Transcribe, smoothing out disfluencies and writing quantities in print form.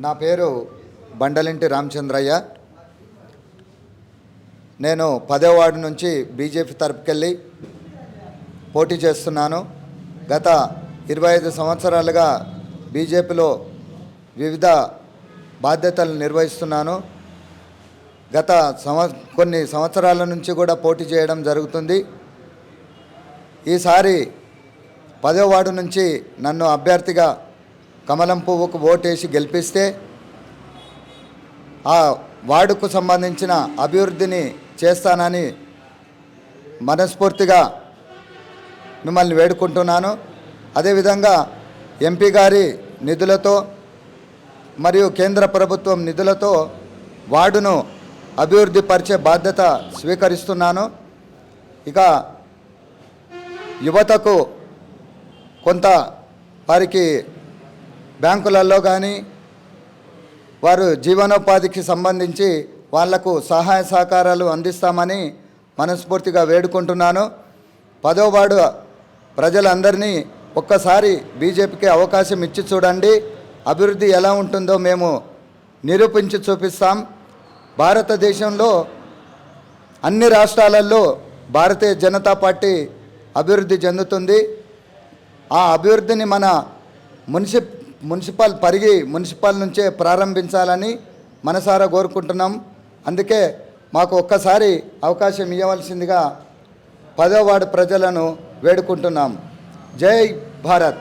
నా పేరు బండలింటి రామచంద్రయ్య. నేను 10వ వార్డు నుంచి బీజేపీ తరపుకెళ్ళి పోటీ చేస్తున్నాను. గత 25 సంవత్సరాలుగా బీజేపీలో వివిధ బాధ్యతలు నిర్వహిస్తున్నాను. గత కొన్ని సంవత్సరాల నుంచి కూడా పోటీ చేయడం జరుగుతుంది. ఈసారి 10వ వార్డు నుంచి నన్ను అభ్యర్థిగా కమలం పువ్వుకు ఓటేసి గెలిపిస్తే ఆ వార్డుకు సంబంధించిన అభివృద్ధిని చేస్తానని మనస్ఫూర్తిగా మిమ్మల్ని వేడుకుంటున్నాను. అదేవిధంగా ఎంపీ గారి నిధులతో మరియు కేంద్ర ప్రభుత్వం నిధులతో వార్డును అభివృద్ధి పరిచే బాధ్యత స్వీకరిస్తున్నాను. ఇక యువతకు కొంత వారికి బ్యాంకులలో కానీ వారు జీవనోపాధికి సంబంధించి వాళ్లకు సహాయ సహకారాలు అందిస్తామని మనస్ఫూర్తిగా వేడుకుంటున్నాను. 10వ వార్డు ప్రజలందరినీ ఒక్కసారి బీజేపీకి అవకాశం ఇచ్చి చూడండి. అభివృద్ధి ఎలా ఉంటుందో మేము నిరూపించి చూపిస్తాం. భారతదేశంలో అన్ని రాష్ట్రాలలో భారతీయ జనతా పార్టీ అభివృద్ధి చెందుతుంది. ఆ అభివృద్ధిని మన మున్సిపల్ నుంచే ప్రారంభించాలని మనసారా కోరుకుంటున్నాం. అందుకే మాకు ఒక్కసారి అవకాశం ఇవ్వవలసిందిగా 10వ వార్డు ప్రజలను వేడుకుంటున్నాం. జై భారత్.